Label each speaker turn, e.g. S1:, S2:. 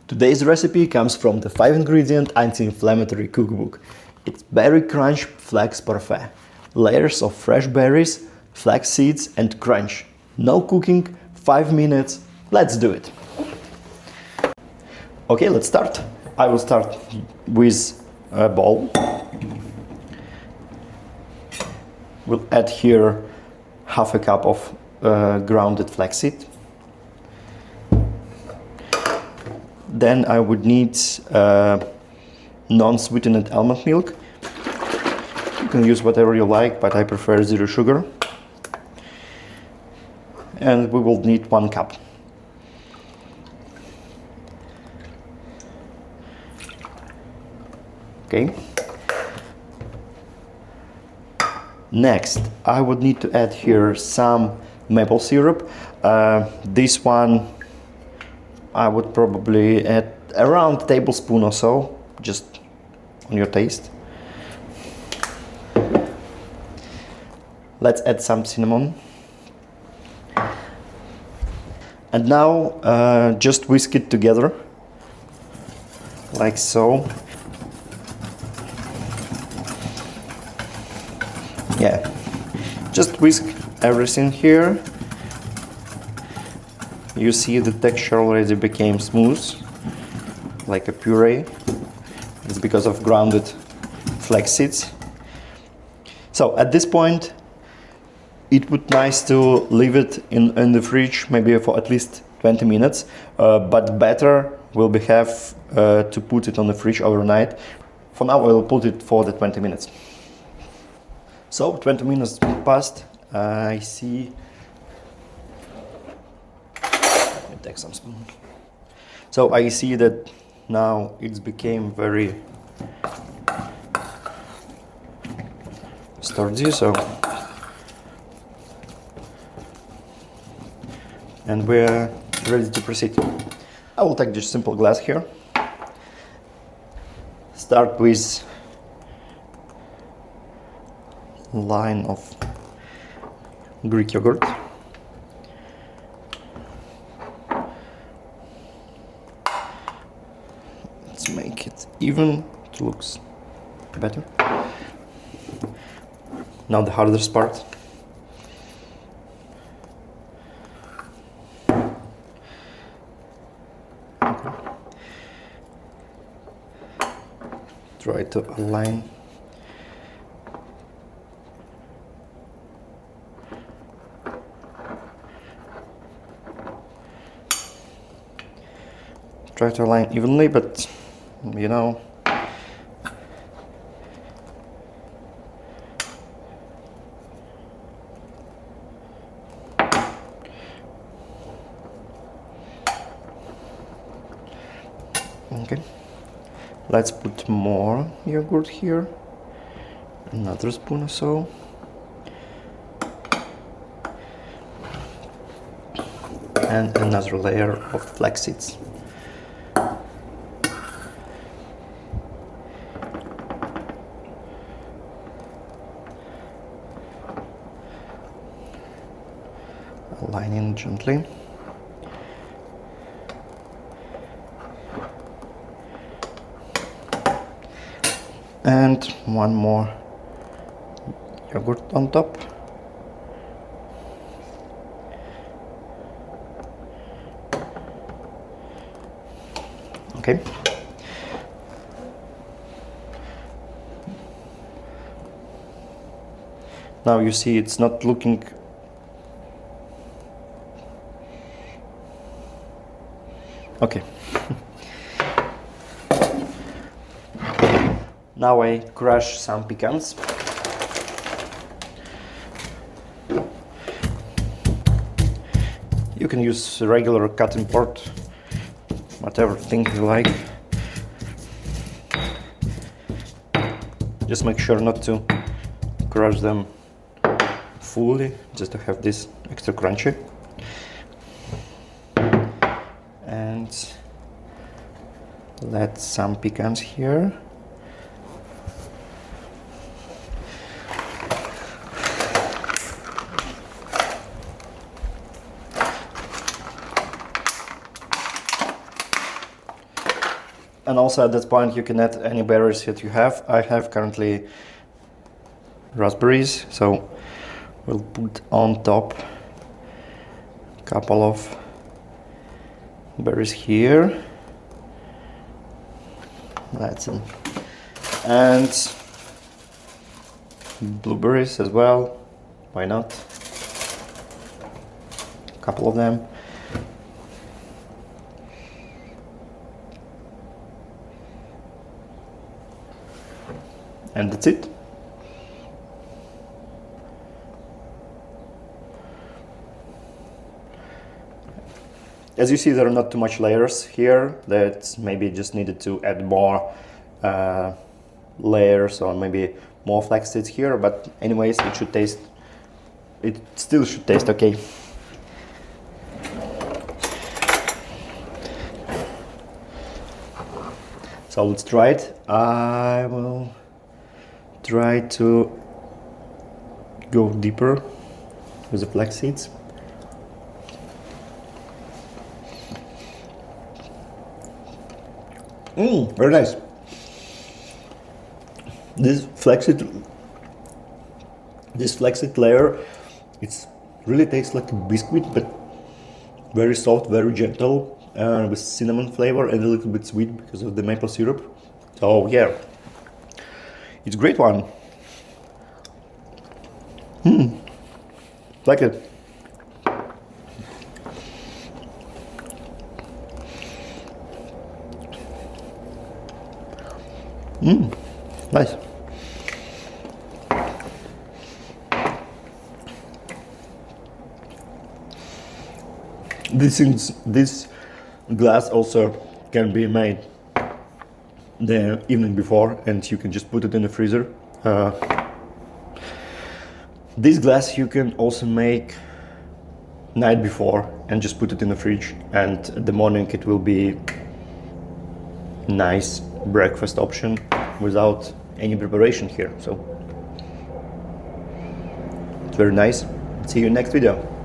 S1: Today's recipe comes from the 5-ingredient anti-inflammatory cookbook. It's Berry Crunch Flax Parfait. Layers of fresh berries, flax seeds and crunch. No cooking, 5 minutes. Let's do it. Okay, let's start. I will start with a bowl. We'll add here half a cup of grounded flaxseed. Then I would need non-sweetened almond milk. You can use whatever you like, but I prefer zero sugar. And we will need 1 cup. Okay. Next, I would need to add here some maple syrup. This one I would probably add around a tablespoon or so, just on your taste. Let's add some cinnamon. And now just whisk it together, like so. Yeah, just whisk everything here. You see the texture already became smooth, like a puree. It's because of grounded flax seeds. So at this point, it would be nice to leave it in the fridge, maybe for at least 20 minutes. But better will be have to put it on the fridge overnight. For now, I will put it for the 20 minutes. So 20 minutes passed. I see. Let me take some spoon. So I see that now it's became very sturdy. And we're ready to proceed. I will take this simple glass here. Start with line of Greek yogurt. Let's make it even. It looks better. Now the hardest part. Try to align. Try to align evenly, but you know, okay. Let's put more yogurt here, another spoon or so. And another layer of flax seeds. Aligning gently. And one more yogurt on top. Okay. Now you see it's not looking okay. Now I crush some pecans. You can use regular cutting board, whatever thing you like. Just make sure not to crush them fully, just to have this extra crunchy. And let some pecans here. And also at that point you can add any berries that you have. I have currently raspberries, so we'll put on top a couple of berries here. That's it. And blueberries as well, why not? A couple of them. And that's it. As you see, there are not too much layers here. That maybe just needed to add more layers, or maybe more flax seeds here, but anyways, it still should taste okay. So let's try it. I will try to go deeper with the flax seeds. Very nice. This flaxseed layer, it really tastes like a biscuit, but very soft, very gentle, with cinnamon flavor and a little bit sweet because of the maple syrup. So yeah, it's a great one. Like it. Nice. This glass also can be made the evening before, and you can just put it in the freezer. This glass you can also make night before and just put it in the fridge, and the morning it will be nice breakfast option without any preparation here. So it's very nice. See you in next video.